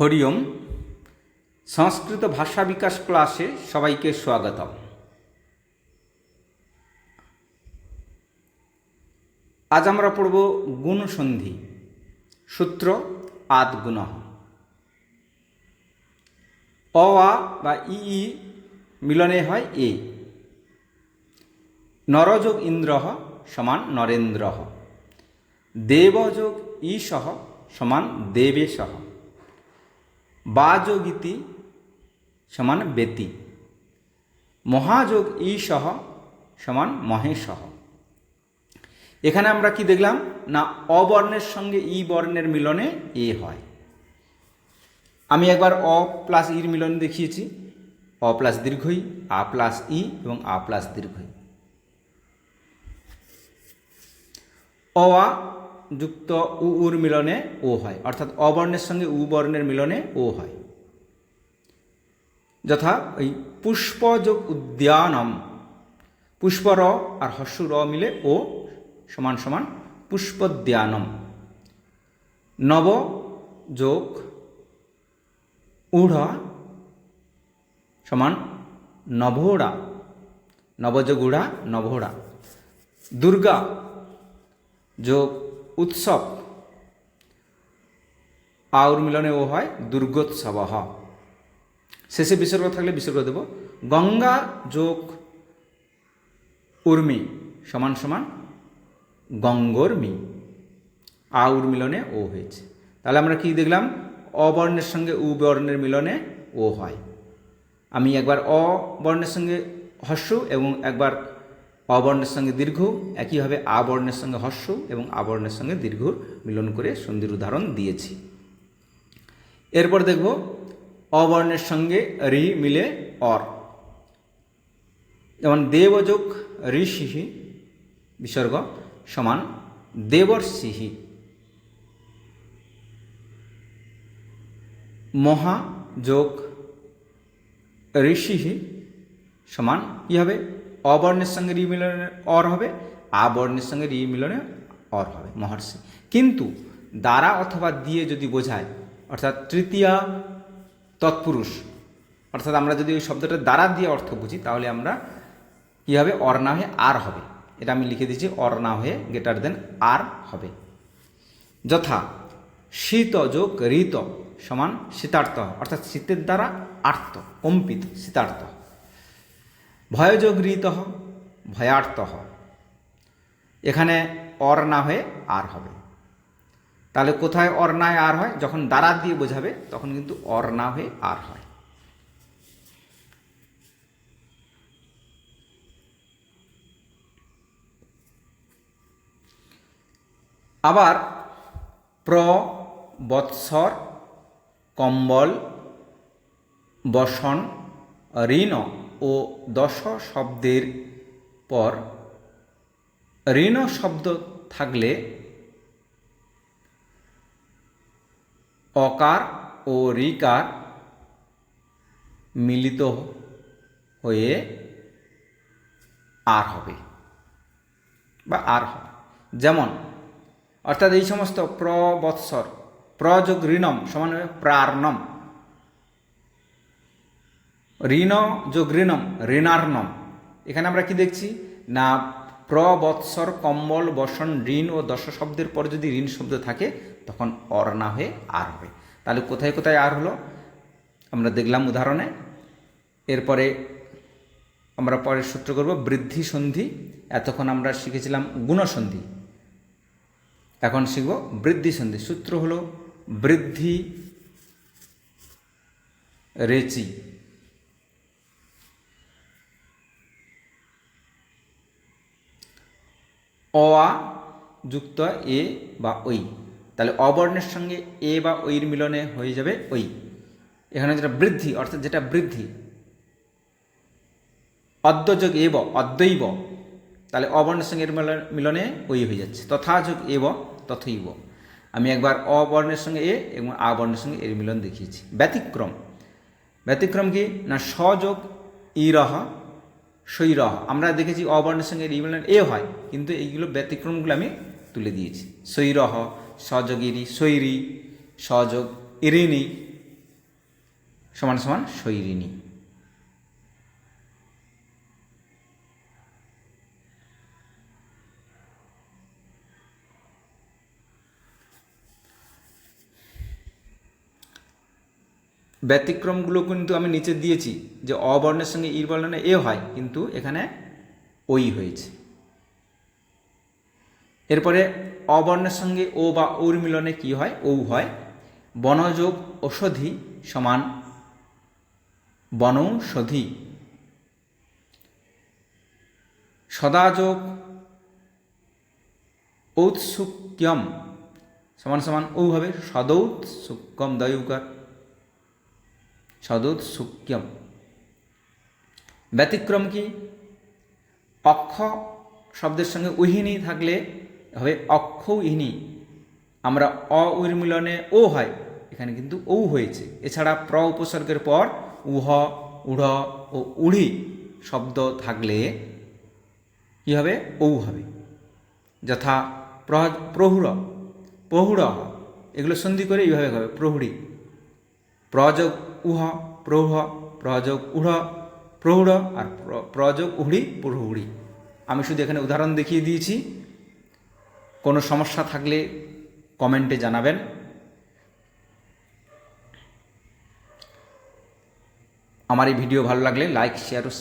হরি ওম। সংস্কৃত ভাষা বিকাশ ক্লাসে সবাইকে স্বাগতম। আজ আমরা পড়ব গুণসন্ধি সূত্র আদ গুণঃ। অ আ বা ই মিলনে হয় এ। নরযোগ ইন্দ্রঃ সমান নরেন্দ্রঃ। দেবযোগ ঈশঃ সমান দেবেশঃ। বাযোগ ইতি সমান বেতি। মহাযোগ ঈশঃ সমান মহেশঃ। এখানে আমরা কি দেখলাম না, অবর্ণের সঙ্গে ই বর্ণের মিলনে এ হয়। আমি একবার অ প্লাস ইর মিলন দেখিয়েছি। অ প্লাস দীর্ঘই, আ প্লাস ই এবং আ প্লাস দীর্ঘই। অ আ যুক্ত উ উর মিলনে ও হয়, অর্থাৎ অবর্ণের সঙ্গে উ বর্ণের মিলনে ও হয়। যথা ওই পুষ্প যোগ উদ্যানম, পুষ্প র আর হস্য র মিলে ও সমান সমান পুষ্পোদ্যানম। নব যোগ ঊঢ় সমান নভোড়া, নবযোগ ঊঢ়া নভোড়া। দুর্গা যোগ উৎসব, আউর মিলনে ও হয় দুর্গোৎসব। শেষে বিসর্গ থাকলে বিসর্গ দেব। গঙ্গা যোগ উর্মি সমান সমান গঙ্গোর্মি, আউর মিলনে ও হয়েছে। তাহলে আমরা কি দেখলাম, অবর্ণের সঙ্গে উ বর্ণের মিলনে ও হয়। আমি একবার অ বর্ণের সঙ্গে হস্য এবং একবার অবর্ণের সঙ্গে দীর্ঘ, একইভাবে আ বর্ণের সঙ্গে হস্য এবং আ বর্ণের সঙ্গে দীর্ঘ মিলন করে সন্ধির উদাহরণ দিয়েছি। এরপর দেখব অবর্ণের সঙ্গে রি মিলে অর। যেমন দেবযোগ ঋষিহি বিসর্গ সমান দেবর্ষিহি। মহা যোগ ঋষিহি সমান কী হবে, অবর্ণের সঙ্গে রি মিলনে অর হবে, আ বর্ণের সঙ্গে রি মিলনে অর হবে, মহর্ষি। কিন্তু দ্বারা অথবা দিয়ে যদি বোঝায়, অর্থাৎ তৃতীয়া তৎপুরুষ, অর্থাৎ আমরা যদি ওই শব্দটা দ্বারা দিয়ে অর্থ বুঝি, তাহলে আমরা কী হবে, অর না হয়ে আর হবে। এটা আমি লিখে দিচ্ছি, অর না হয়ে গ্রেটার দেন আর হবে। যথা শীত যোগ ঋত সমান শীতার্থ, অর্থাৎ শীতের দ্বারা আর্ত কম্পিত শীতার্থ। ভয়যোগ ঋত ভয়ার্ত, এখানে অর না হয়ে আর হবে। তাহলে কোথায় অর না আর হয়, যখন দ্বারা দিয়ে বোঝাবে তখন কিন্তু অর না হয়ে আর হয়। আবার প্র, বৎসর, কম্বল, বসন, ঋণ ও দশ শব্দের পর ঋণ শব্দ থাকলে অকার ও ঋকার মিলিত হয়ে আর হবে বা আর হবে। যেমন অর্থাৎ এই সমস্ত প্র, বৎসর, প্র যোগ ঋণম সমান হবে প্রার্ণম, ঋণ যোগ ঋণম ঋণার্ণম। এখানে আমরা কি দেখছি না, প্র, বৎসর, কম্বল, বসন, ঋণ ও দশ শব্দের পর যদি ঋণ শব্দ থাকে তখন অর না হয়ে আর হবে। তাহলে কোথায় কোথায় আর হলো আমরা দেখলাম উদাহরণে। এরপরে আমরা পরের সূত্র করব বৃদ্ধি সন্ধি। এতক্ষণ আমরা শিখেছিলাম গুণসন্ধি, এখন শিখব বৃদ্ধি সন্ধি। সূত্র হলো বৃদ্ধি রেচি। অ আ যুক্ত এ বা ওই, তাহলে অবর্ণের সঙ্গে এ বা ওইর মিলনে হয়ে যাবে ওই। এখানে যেটা বৃদ্ধি, অর্থাৎ যেটা বৃদ্ধি, অদ্যযোগ এব অদ্বৈব, তাহলে অবর্ণের সঙ্গে এর মিলনে ওই হয়ে যাচ্ছে। তথা যোগ এব তথৈব। আমি একবার অবর্ণের সঙ্গে এ এবং আ বর্ণের সঙ্গে এর মিলন দেখিয়েছি। ব্যতিক্রম, ব্যতিক্রম কি না, স্বযোগ ইরহ সৈরহ। আমরা দেখেছি অবর্ণের সঙ্গে এর মিলন এ হয়, কিন্তু এইগুলো ব্যতিক্রমগুলো আমি তুলে দিয়েছি। সৈরহ, সযোগ ইরি, সৈরি, সযোগ ইরিনি, সমান সমান শৈরিনী। ব্যতিক্রমগুলো কিন্তু আমি নিচে দিয়েছি যে অ বর্ণের সঙ্গে ই বর্ণে এ হয়, কিন্তু এখানে ওই হয়েছে। এরপরে অ বর্ণের সঙ্গে ও বা ওর মিলনে কি হয়? ও হয়। বনযোগ ঔষধি সমান বনৌষধি। সদাযোগ ঔৎসুক্যম সমান সমান ও হবে সদৌৎসুক্যম, দয়ুকার সদৌৎসুক্যম। ব্যতিক্রম কি? অক্ষ শব্দের সঙ্গে উহিনী থাকলে হবে অক্ষ ইহিনী। আমরা অ উর মিলনে ও হয়, এখানে কিন্তু ও হয়েছে। এছাড়া প্র উপসর্গের পর উহ, উঢ় ও উঢ়ি শব্দ থাকলে কী হবে? ও হবে। যথা প্রহুড়, প্রহুড়, এগুলো সন্ধি করে এইভাবে হবে প্রহুড়ি। প্রযোগ উহ, প্রৌঢ়, প্রযোগ উঢ়, প্রৌঢ়, আর প্রযোগ উঢ়ি, প্রহুড়ি। আমি শুধু এখানে উদাহরণ দেখিয়ে দিয়েছি। কোনো সমস্যা থাকলে কমেন্টে জানাবেন। আমার এই ভিডিও ভালো লাগলে লাইক, শেয়ার ও